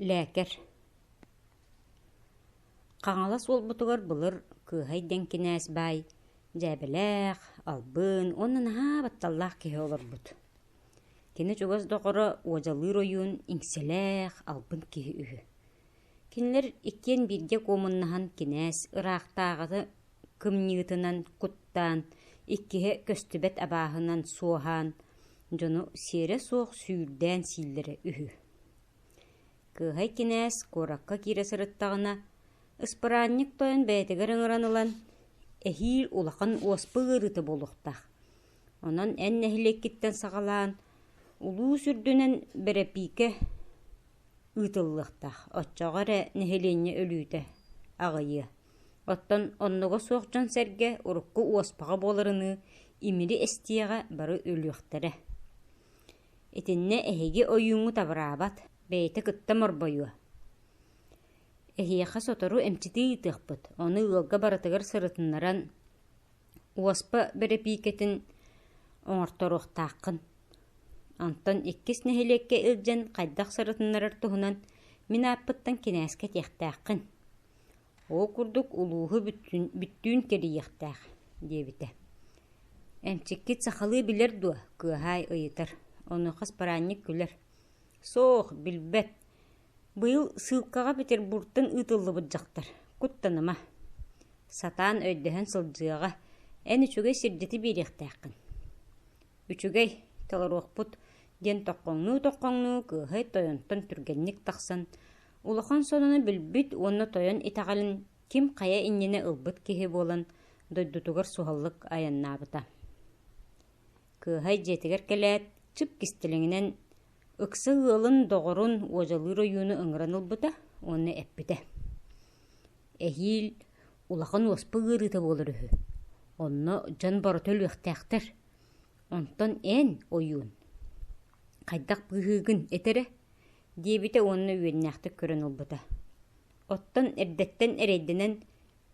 ләкер. Қаңалас ол бұтығыр бұлыр күйхайден кенәс бай, жәбіләқ, албын, онын батталлақ кеге олар бұт. Кені чугаз доқыры ожалыр ойын иңселәқ, албын кеге үйі. Кенілер еккен бірге комыннахан кенәс, ырақтағыды кымнигытынан құттан, иккеге көстібет абағынан соған, жону сере соқ сүйірден силдері үйі. Күйхай кенәс кораққа кире сырыттағына, ыспыранник тойын бәйтігер ыңыранылан, әхил улақын оспы ғырыты болуқтақ. Онан ән нәхілеккеттен сағалан, улу сүрдінен бәрәпике ұйтыллықтақ. Отчағары нәхілене өлүйті ағайы. Оттан оннығы соқчан сәрге ұрыққы оспаға болырыны имiri әстияға бары өліқтірі. Етінне әхеге ойыңы табырабат, бәйті күтті мұрбайуы. Эхияқа сотору әмчіті ұтықпыт. Оны ұлға баратығыр сырытынларан уаспа бәрепикетін оңырторуқтақын. Антон еккес нәхелекке үлден қайдақ сырытынларар тұхынан мен аппыттан кенәске тектақын. Ол күрдік ұлуғы бүттүүн кері ектақ, дебіті. Әмчіккет сақалы білер дуа, күйхай ұйытыр. Оны қас паранник күлер. Соқ, білбәт. Бұл сылқаға Петербургтың ұтылы бұджақтар. Құттаныма. Сатан өйдіген сылджыға. Ән үчігей сирдеті беректәқін. Үчігей талар оқпұт. Ден тоққоңну, күйхай тойонтан түргенник тақсан. Улахан сонуны білбіт, оны тойон итағалын кем қая иннені ылбыт кеге болан, дойдутугар суғаллық аяннабыта. Күйхай жетігер кәләт, чып кистеліңінен ыксы ылын доғырын ожалыр ойуны ыңыраныл бұта, оны әппіті. Әхил улақын оспы ғырыты болыр үхі. Оны жан бары төл өқтәқтір. Онтан ән ойуын. Қайдақ бұғығын әтірі, дебіті оны өйіннәқті көрін ұлбыта. Оттан әрдеттен әрейдінен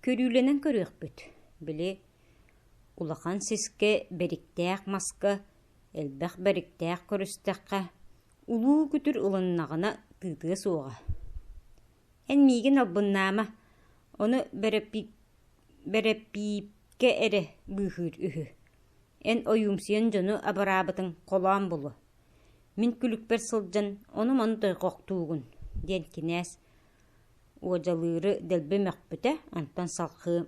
көрүленен көріқ бүт. Біле, улақан сеске бәріктәқ маска, әлбәқ бәріктәқ көрістәққа, улу күтір ұлыннағына тыйтығы соға. Ән мейген албыннама, оны бәрәппіпке әрі бұғыр үхі. Ән ойымсиян жону абарабытың қолан бұлы. Мен күлікпер сылджан, оны маны тойқоқтуғын, ден кенәс, ожалыры дәлбі мәқпіті, антан салқы.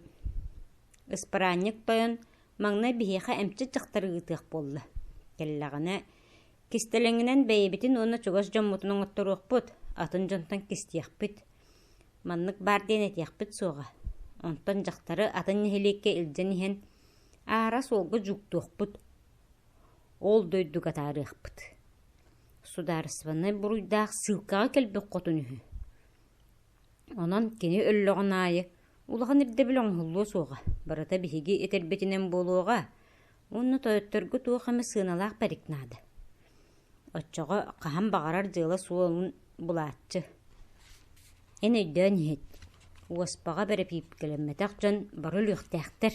Ыспаранник тойын, маңна бейеқа әмчі чықтары ұтық болы. Келлағына, кестелеңінен бәйбетін оны чугас жоммутының оттыруық бұд, атын жонтан кестияқ бүд. Маннық бар ден әтияқ бүд соға. Онтан жақтары атын нехелекке үлден ехен, ара солғы жүктуық бұд. Ол дөйдіға тарық бұд. Сударысваны бұруйдақ сылқаға кәлбек қотын үхі. Онан кені өлліғын айы, улаған үрді білің ғылу соға. Барата бігеге етербетінен болуға, оны тойыттырғы туақамы сыналақ бәрікнады. Отчаға қахан бағарар жылы суылын бұлатчы. Ән өйден ет. Уаспаға бәріп епкелемметақ жан барыл өқтәқтір.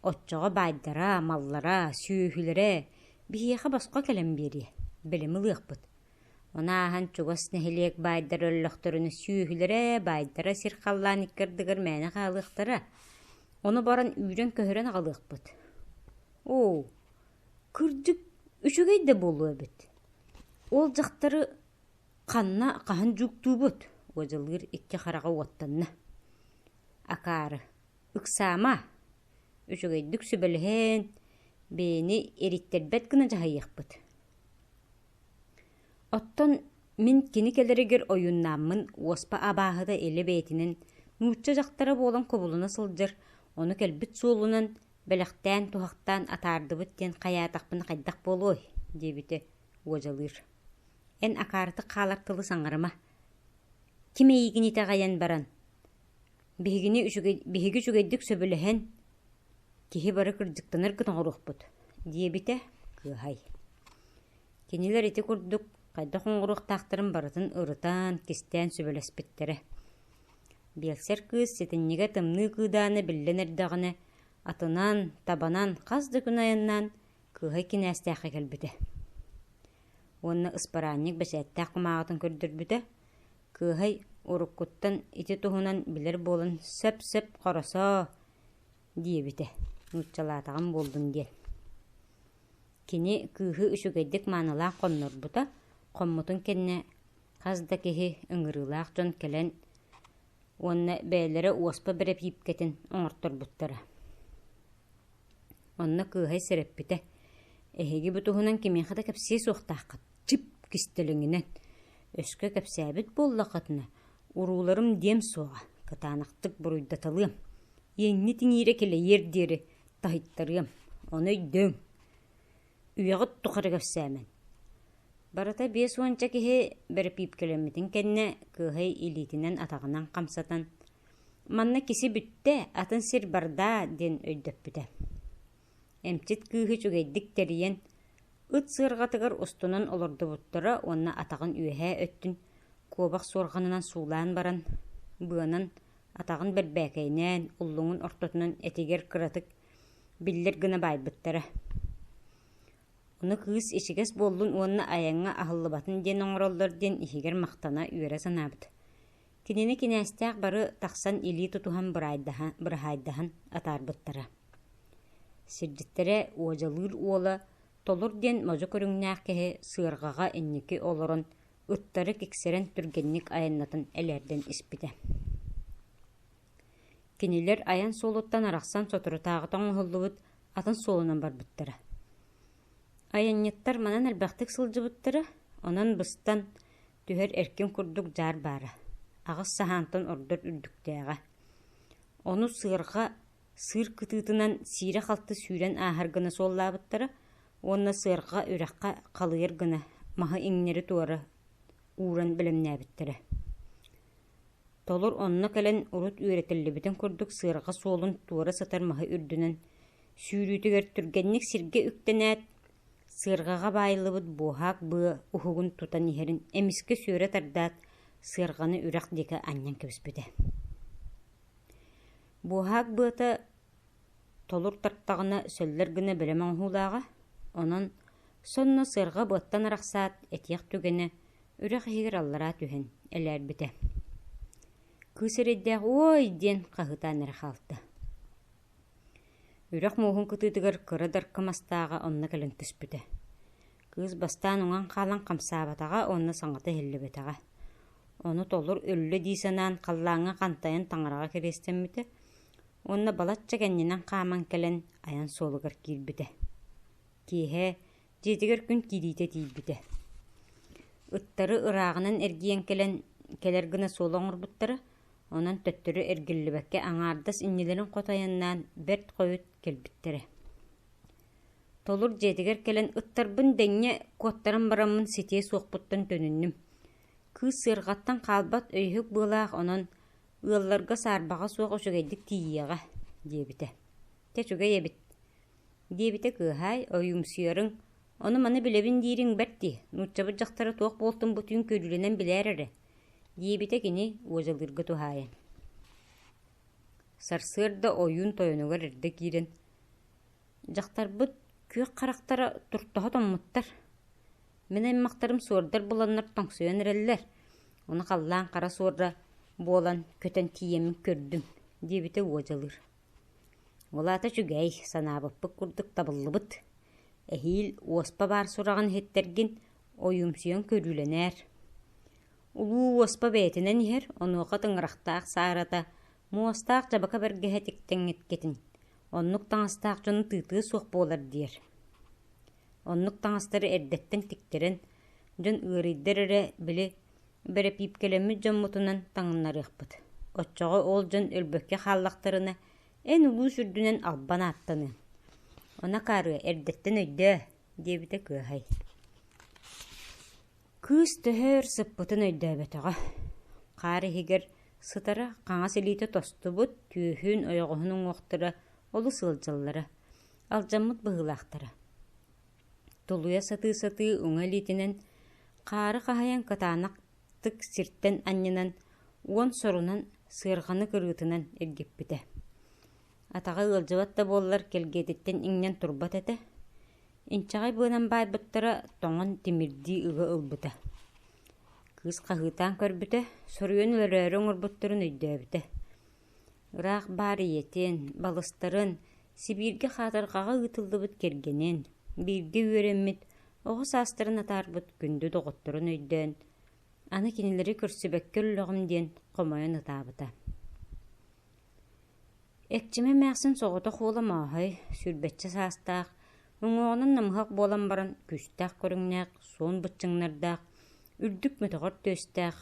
Отчаға байдара, маллара, сүйхілері, бігеға басқа кәлем бері. Білімі лық бұд. Она ахан чугас нәхелек байдар өлліқтіріні сүйхілері, байдара сирқаллан иккірдігір мәні қалықтыры. Оны баран үйрен көхірен қалық бұд. О, күрдік үшігейді болуы бұд. Ол жақтары қанна қахан жүкту бұд. Өзілгір икке қараға оттанны. Акары, үксама, үшігейдік сүбілген, бейні ериттербет гына жағайық бұд. Оттон мен кені келерігер ойыннамын оспа абағыда әлі бәйтінен нұтча жақтары болан көбіліні сылжыр, оны кәлбіт суылынан бәліқтен тұхақтан атарды бүттен қаятақпын қайдақ болу ой, дебіті өзілір. Ән ақарыты қалар тылы саңырыма. Кеме егіне тағаян баран? Бігігі жүгейдік сөбіліген, кеге бары кірдіктінір күн ғыруқ бұд, дебіті күйхай. Кенелер еті күрдік, қайда қоңғыруқ тақтырын барытын ұрытан, кестен сөбілеспеттері. Белсер кыз сетіннеге тымны күйданы білден әрдіғыны, атынан, табанан, қазды күн айыннан күйхай кенәстәқі кәлбіді. Оны ыспаранник бәсәттәқ құмағытын көрдір бүді, кыһай уруккуттан ити туһунан билер болан сөп-сөп коросоо диэбите нууччалаатаган болдум диэн. Кини кыыһы үчүгэйдик маанылаах коннорбута, коммутун кенне казда киһи ыҥырыылаах дьон кэлэн уонна бээлэри уоспа бире пиипкетин оҥорторбуттара. Онна кыыһай сэрэппите, эһиги бутуһунан кимиэхэ кэпсиэ суохтааххат чип кистэлэҥинэн өскө кэпсээбит буоллаххатына урууларым диэм суоҕа кытаанахтык буруйдаталыам, иэҥни тиҥиирэ килэйиэр диэри таһыттарыам, оной дөҥ үөҕөт тухары кэпсээмэн. Барата биэс уонча киһи бэрэ пиипкэлэммитин кэннэ кыыһай илиитинэн атаҕынан хамсатан манна киси бүтте атын сир бардаа диэн өйдөппүтэ. Эмчит кыыһы чугайдик тэриэн ыт сыарҕатыгар устунан олордубуттара уонна атаҕын үөһээ өттүн куобах суорҕанынан суулаан баран быанан атаҕын бэрбээкэйнээн уллуҥун ортотунан этигэр кыратык биллэр гына баайбыттара. Уну кыыс ичигес боллун уонна аяҥҥа аһыллыбатын диэн оҥороллор диэн иһигэр махтана үөрэ санаабыт. Кинини кинээстээх бары тахсан илии тутуһан быраһайдаһан атаарбыттара. Сирдиттэрэ уожалыыр уола толур диэн можу көрүҥнээх киһи сыарҕаҕа инники олорон ыттары киксэрэн түргэнник аяннатын элэрдэн испите. Кинилэр аян суолуттан арахсан соторутааҕытаҥ уһуллубут атын суолунан барбыттара. Аянньыттар манан элбэхтик сылдьыбыттара, онон быстан түһэр эркин курдук жаар баара. Аҕыс саһаантан ордор үрдүктээҕэ. Ону сыарга сыыр кытыытынан сиирэ халты сүүрэн ааһар гына суоллаабыттара, уонна сыарга үрэххэ халыйар гына маһы иҥнэри туора ууран билэмнээбиттэрэ. Толур онно кэлэн урут үөретиллибитин курдук сыарга суолун туора сатар маһы үрдүнэн сүүрүүтүгэр түргэнник сиргэ үктэнээт сыаргаҕа баайылыбыт буоһаак быа уһугун тутан иһэрин эмискэ сүөрэ тардаат сыарганы үрэх дика аньян кэбиспитэ. Буоһаак быата толур тартаҕына сөллөр гына билэм оҥһуулааҕа, онон сонно сыарга быаттан арахсаат этиэх түгэнэ үрэх иһигэр аллараа түһэн элээрбитэ. Кыыс эрэйдээх «Ой!» диэн хаһыытаан эрэ хаалта. Үрэх муухун кытыытыгар кыра даркамастааҕа онна кэлэн түспүтэ. Кыыс бастаан уҥан хаалан хамсаабатаҕа онна саҥата хиллибэтэҕэ. Ону толур өллө дии санаан халлааҥҥа хантайан таҥараҕа кириэстэммитэ, онна балачча кэннинэн хааман кэлэн аян суолугар киирбитэ. Киэһэ дьиэтигэр күн кириитэ тиийбитэ. Ыттары ырааҕынан эргиэн кэлэн келэр гына суола оҥорбуттара, онон төттөрү эргиллибэккэ аҥаардас иннилэрин хотайаннаан бэрт хойут келбиттэрэ. Толур дьиэтигэр кэлэн ыттарбын дэҥҥэ куоттаран бараммын ситиэ суохпуттан төнүннүм. Кыыс сыарҕаттан хаалбат өйүһүк быалаах онон ыалларга саарбаҕа суох учугайдык тиийиэҕэ диэбитэ. Тэ чугай эбит диэбитэ кыыһай ойуумсуйарыҥ, ону маны билэбин диириҥ бэрти, нууччабыт дьахтара туох буолтун бутүүн көрүүлэнэн билээр эрэ диэбитэ кини уожалыырга туһааyan. Сарсыар да ойуун тойонугар эрдэ киирэн дьахтарбыт күөх харахтара туртоһо томмуттар. Мен аймактарым суордар буланнар тоҥсуйан эрэллэр, уну халлаан хара суорра буолан көтөн тиийэмин көрдүм диэбитэ уожалыыр. Улаата чүгэй санаабыппык курдук табыллыбыт. Эһиил уоспа баар сураган хеттергин ойуумсуйан көрүүлэнээр. Улуу уоспа бээтинэн иһэр онуоха тыҥырахтаах саарата муостаах жабака бэргэһэ тиктэҥҥиткетин оннук таҥастаах дьону тыытыы суох буолар диэр. Оннук таҥастары эрдэттэн тиктерэн дьон ыарыйдар эрэ били бэрэ пиипкэлэммит дьоммутунан таҥыннарыахпыт. Оччоҕо ол дьон өлбөккэ хааллахтарына эн улуу сүрдүнэн албан ааттаны. Она каарыа эрдэттэн өйдөө диэбитэ кыаһай. Кыыс төһөр сыппытын өйдөөбөтөҕө. Хаары хигэр сытара хаҥа силиитэ тостубут түүһүүн ойоҕоһунуң уохтара олу сылдьаллара, алдьаммыт быһыылаахтара. Тулуя сатыы уҥа илиитинэн хаары хаһайан кытаанахтык сиртэн анньынан уон сорунан сыарҕаны кырыытынан иргиппитэ. Атаҕа ыалдьыбат да буоллар келгиэтиттэн иҥнэн турбат этэ. Инчаҕай быанан баайбыттара тоҥон тимирдии ыга ылбыта. Кыз қағытан көрбіті, сұрыйын өлөрің ұрбыттырын өйдөбіті. Ырақ бар иетен, балыстарын, Сибирге қатырғаға ұтылды бұт кергенен, бірге өреммет, оғыз астырын атарбыт күнді доғыттырын өйден, аны кенелері көрсібеккел лоғымден қомайын ұтабыта. Экчиме мәқсін соғыты қолы мағай, сүрбетчі састақ, оңуғынан намғақ болан баран күстақ көріңнәқ, сон бұтчыңнардақ, үрдік мүтіғыр төстақ,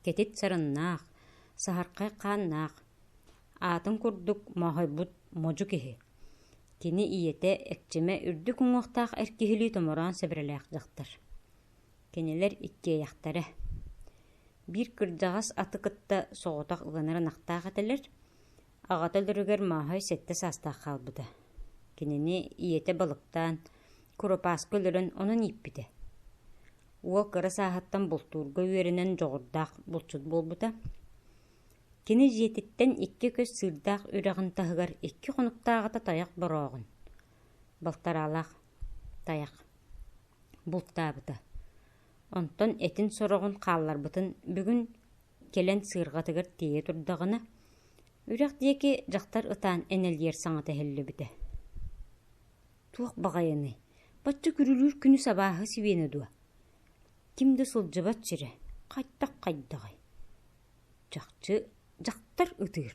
кетет сарыннақ, сахарқай қаннақ, атын күрдік мағай бұт моджу кехе. Кені иете экчиме үрдік оңуқтақ әркехілі томыран сөбіріләқ жақтыр. Кенелер икке яқтары. Бір кірджағас аты кытта соғытақ ұғанары нақтақ әтелер, ағатыл дүрігер мағай сетті састақ қалбыды. Кенені иете балықтан, күріпас көлірін onun иппіді. Ол кірі сағаттан бұлтурға өрінен жоғырдақ бұлчуд болбыда. Кені жетіттен икки көз сырдақ үрағын тағығар икки қонықтағыта таяқ бұрағын. Балтаралақ таяқ бұлттабыда. Онтон этин сорағын қаллар бұтын бүгін келен сырғатығыр тие тұрдағына үрәқ дейке жақтар ұтан әнелер саңаты хәлі біді. Туақ бағайыны, батчы күрілір күні сабағы сивені дуа. Кімді сұлжы бат жірі, қайттақ қайдағай. Жақтар ұтығыр.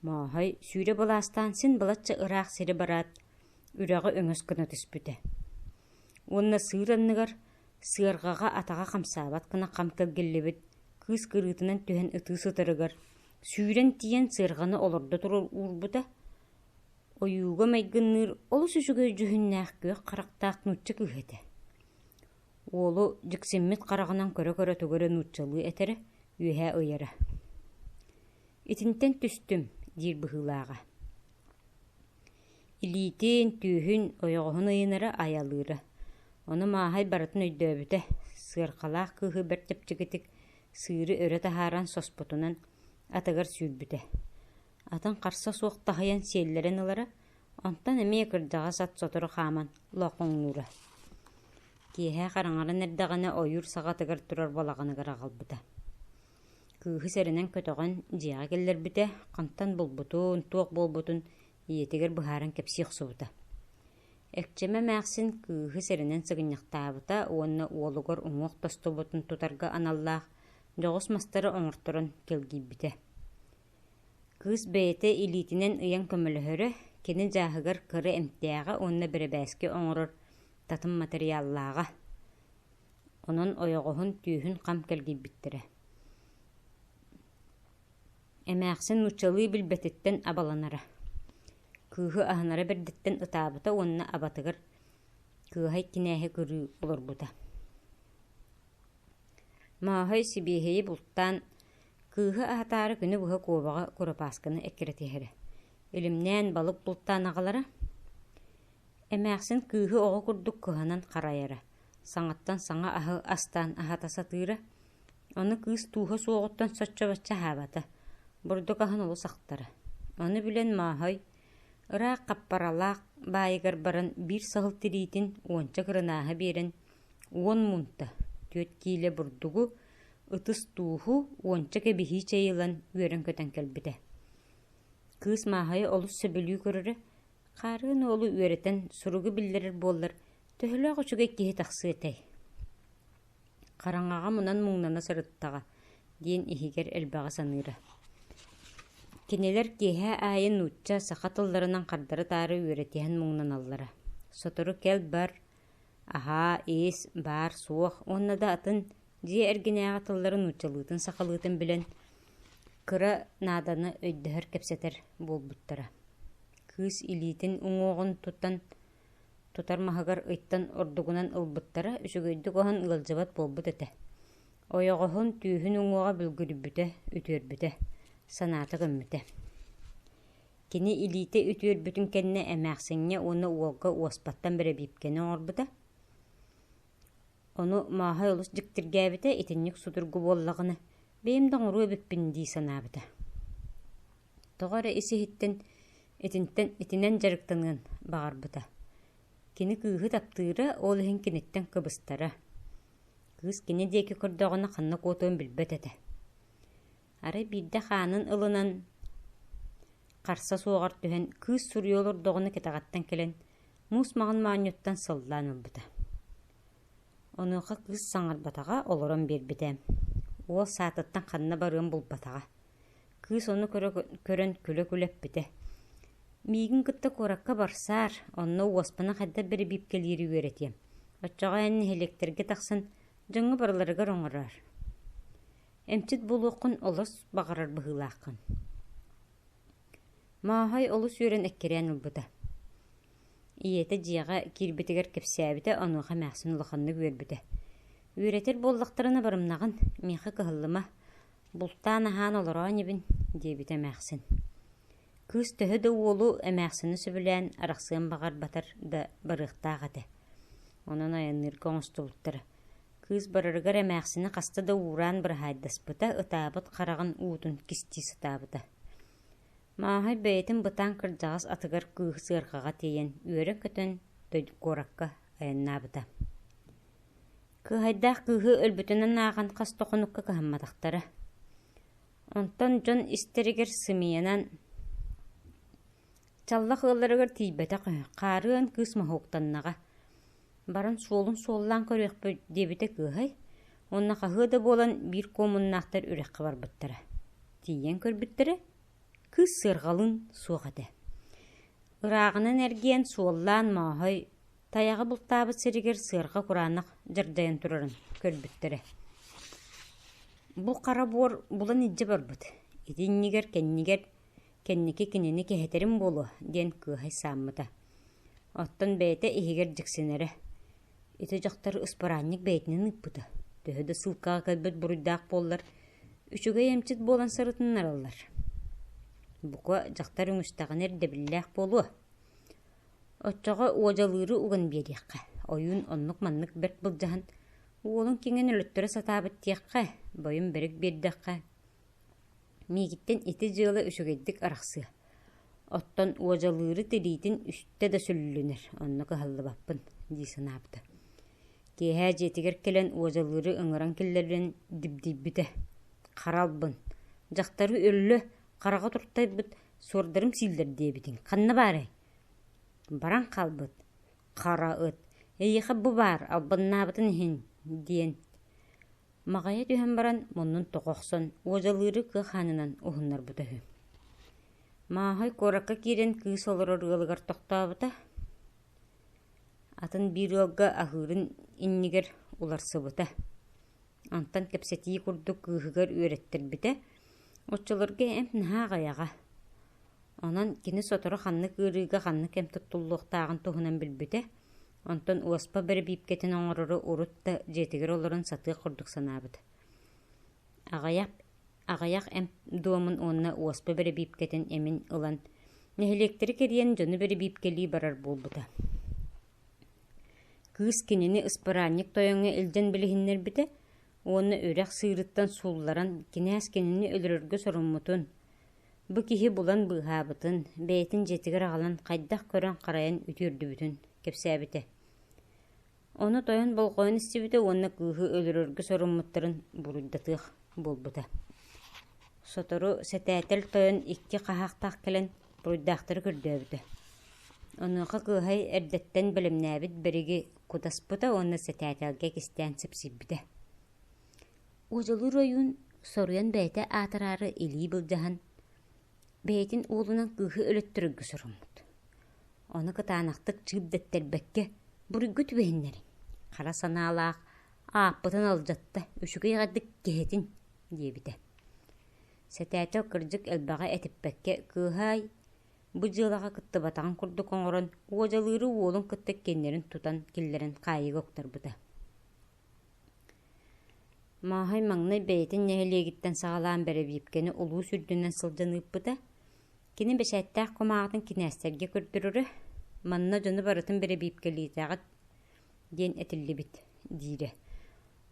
Мағай сүйре баластан сен балатчы ұрақ сері барат, үрәғі өңіз күні түспіді. Онына сыйранныгар, сыйырғаға атаға қамсабат кына қамкалгелі біт, кыз кырытынан түхен ұты сытырығар, сүйрен тиен сыйырғаны олырды тұрыр урбыда. Ойуға майгынныр олы сүшігі жүхіннәқ көй қарақтақ нұтчы күйеті. Олы жіксеммет қарағынан көрі-көрі түгірі нұтчылы әтері үйе ойары. Итінтен түстім дир бұхылаға. Илитен түйін ойғығын ұйыныры аялыры. Оны мағай барытын өйдөбіті, сырқалақ күйі бір тепчігітік сыры өрі тахаран соспутунан атығыр сүйірбіті. Атын қарса суықтағаян селлерін ылары, онтан әме кірдіға сат сотыры қаман лоқың нұры. Кейхе қараңарын әрдіғаны ойыр сағатығыр тұрар балағаны қарағалбыды. Күйі сәрінен көтіған жиға келдер біті, қантан болбутун, туақ болбутун, иетігер бұхарын кепсиқ суыды. Әкчеме мәқсін күйі сәрінен сығыняқтабыта, оны олығыр ұңық тосты бұтын тұтарға аналлақ, жоғыс мастары оңыртырын келгей біті. Кыз бәйті илитінен ұян көміліхірі, кені жағығыр кірі әмтияға онына бірі бәске оңырыр татым материаллаға. Onun oyağıhın tüyhün qam kelgey bittire. Əməxsin nuçalı bilbetitten abalanara. Kıhı ahınara berditten ıtabıta onunla abatıgır. Kıhay kinəhi kürü olur buda. Mahay sibiheyi bulttan kıhı ahatarı günü buha kovağa kurapaskını ekiretihere. Elimnən balık bulttan ağalara. Əməxsin kıhı oğa kurduk kıhanan qarayara. Sanattan sana ahı astan ahatasa tıyra. Onu kız tuha soğuttan saçça batça havata. Burduk ahın olu saktara. Onu bilen mahay ıra kapparalaq bayıgar baran bir sahıl tiritin onca kırınaha beren 10 munta. Tötkiyle burdugu ıtыс tuhu onca kebihi çayılan ören köten kelbide. Kız mahay olu söbülü görürü. Qarın olu öğreten surugu bildirir bollar. Töhülü ağuçuga kehi taqsı etey. Qarangağa munan muğnana sarıttağa. Diyen ihiger elbağa sanıra. Keneler keha ayın uçça sakatıllarından qardarı tarı öğretiyen muğnan allara. Soturu kel bar. Aha, es, bar, soğuk. Onna da atın diye ergine atılların uççalığıtın sakalığıtın bilen kıra nadanı öydühür kepseter bol buttara. Kız ilitin uŋoğun tutar mahagar ıttan ordugunan ılbıttara üsügöydük ohan ılılcıbat bolbut ete. Oyoğuhun tüyhün uŋoğa bülgürübüte, ütürbüte, sanatı gömmüte. Kini ilite ütürbütün kenne emäxsenye onu uolga uospattan bire bipkene orbuta. Onu mahay olus jiktirgäbite itinnik sudurgu bollagını beýimden uruw bippin diýi sanabıta. Toğara isi hitten itinen jarıktanyň bagarbyta. Kini kıhı taptığıra ol hen kinitten kıbыстara. Кыз кини деки көрдөгөна ханна котон билбет эте. Ары бирде ханын ылынан қарса соғар түһен кыз сурьолор догоны кетагаттан келен мус маған мааньоттан сыллаан ылбыта. Онуха кыз саңарбатаға олорон бербите. Ол саатыттан ханна барыын булбатаға. Кыз оны көрөн күлө-күлөп бите. Мигин кытта коракка барсаар, онно уоспана хадда бери бипкелири үеретем. Отчага энни электерге тахсын, жыңы барларыга роңорар. Эмчит булуқын олос бағарар быһылаақын. Маахай олус үйрен эккерен ылбыта. Иете жияға кирбетигер кепсәбите онуға мәқсын улаханны көрбіте. Үйретер боллақтарына барымнағын, меқі кығылыма, бұлттан ахан оларан ебін, дебіте мәқсын. Кыз төһі да олу әмәқсіні сөбілән арақсыған бағар батар да барықтағады. Онан айыныр көңісті бұлттары. Кыз барырғар әмәқсіні қасты да уран бір хайдаспыта, ытабыт қарағын уутын кісті сытабыта. Маахай бәйтін бұтан кырдағыз атығар күйі сырғаға тейен, үйрі көтін дөйді коракка айыннабыта. Күйайдақ күйі өлбітінен аған қас тоқыныққа кығыммадақтары. Онтан жон истерігер сымиянан чаллақ ыларығыр тейбеті қарыын күйіс махуқтаннаға. Барын солын соллан көрекпі дебіті күйай, онна қағыда болан бір комыннақтар үрекқа бар бұттары. Тейен көрбіттері кыз сырғалын суғады. Ырағынан әрген суоллан маахай таяғы бұлтабы сірігер сырға құранық жырдайын тұрарын көрбіттері. Бұл қара бор бұлан иджі бар бұд. Едіннігер кеннеке кенені кехетерім болу ден күйай саммыда. Оттан бәйті егер жіксенері. Еті жақтары ұспаранник бәйтінен ұппыды. Төхеді сылқаға кәлбет бұрыдақ боллар. Үшіге емчет болан сырытынар алар. Бұқа жақтар үңістағын әрді білләқ болу. Отчаға уажалыры уған береққа. Ойын онлық маннық бәрт бұл жағын. Олың кенген өліттірі сатабыт тияққа. Бойын бірік бердіққа. Мегіттен еті жылы үшігеддік арақсы. Оттан уажалыры тәрейтін үсті да сүлілінер. Онны қығылы баппын, дейсін апты. Кеһә жетігер келен уажалыры ыңыран келлерін дибдиббіті. Қаралбын. Жақтары өлі қараға тұрттай бұд сордарым силдер дебітін. Қанны бары? Баран қалбыд. Қара ұт. Ейіқі бұ бар, албынна бұтын хин, дейін. Мағая түйен баран мұнын тоқоқсон, уажалыры кы ханынан ұғынар бұты. Мағай коракка керен кы солыр ұрғылығар тоқта бұта. Атын бір олға ахырын иннигер уларсы бұта. Антан кепсетии курду кыһыгар үйреттер бите. Отчылырга эм нағаяға. Онан кини сотору ханны кырыга ханны кем туттуллуқтағын туһунан билбите. Онтан уаспа бері бипкетін оңырыры урутта жетігер оларын саты құрдық санабыды. Ағаяқ эм дуамын онна уаспа бері бипкетін эмин ылан. Нехелектері кериен жоны бері бипкели барар болбыда. Кыз кинини ыспаранник тойоңы илден білігіннер бите. Оны өрек сыйрыттан сулларан кинәс кинини өлөргө соруммутун. Бу кихи булан быһабытын, бәйтин жетигер агалан кайдах көрөн карайын үтүрдүбүтүн кепсәбите. Оны тойон болгойн истибите, оны кыһы өлөргө соруммуттарын буруйдатык болбута. Сотору сетәтел тойон икки кахактак келен буруйдактыр көрдөбүтө. Онуга кыһай эрдеттен билимнәбит бириги кудаспыта, оны сетәтелге кистән сипсибите. Ожалыр ойын соруян бәйті атырары илий бұлжахан. Бәйтін олынан күйі өліттірігі сұрымыд. Оны кытанақтық чыгдеттер бәкке бұрыгы түбейінлерін. Қара саналақ, аппытын алжатты, үшігі ғаддық кехетін, дебіді. Сәтәтел кыржық әлбаға әтіп бәкке күйай бұ жылаға кытты батаған күрді қоңырын, ожалыры олын кытты кенлерін тұтан келлерін қайы көктір бұда. Мағай маңнай бәйтін нәхелегіттен сағалан бәрі бейіпкені ұлу сүрдінен сылжан ұппыда. Кені бәшәттәқ комағатын кинәстерге көрдірірі, манна жоны барытын бәрі бейіпкелейтағыт ден әтілі біт, дейді.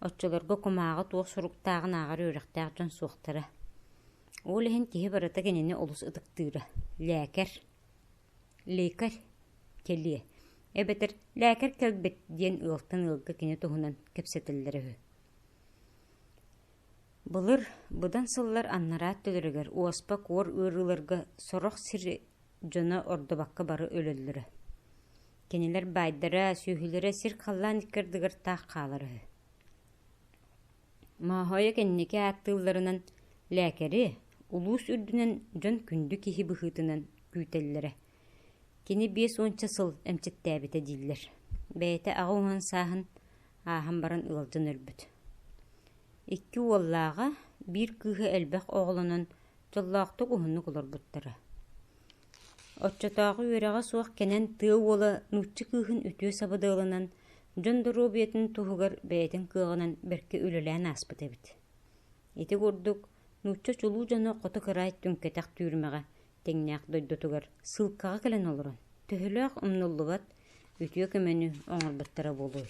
Отчыларға комағы туық сұруқтағын ағар өріқтәқ жон суықтыры. Ол әхін кеге барыта кенені ұлыс ұдықтыры. Ләкәр, келі. Әбәтір, ләкәр кәлбет ден ұлықтан ұлғы кені тұғынан кәпсетілдері. Былыр бұдан сыллар аннарат төлірігер уаспа кор өрілерге сорох сирі жона ордобаққа бары өлелері. Кенелер байдара сүйхілері сир қаллан иккердігер тақ қалары. Махойы кеннеке аттыларынан ләкері улус үрдінен жон күнді кихи бұхытынан күйтеллері. Кені 5-10 сыл әмчеттәбіті дейлер. Бәйті ағуған сағын ағын баран ылжын өлбіт. 2 уоллаға бір күйі әлбәқ оғылынан жоллақты құхынны құлар бұттары. Отчатағы өреға суақ кенен тығы олы нұтчы күйін үтіе сабыдығылынан жон дұру бетін тұғығыр бәйтін күйіғынан біркі өлілән аспыт әбіт. Еті көрдік, нұтчы чулу жаны қоты қырайт түнкетақ түйірмеға теңнәқ дойдотығыр сылқаға кәлін олырын. Түхіліғ ұмнылы бат үтіе көмені оңыр бұттары болуы.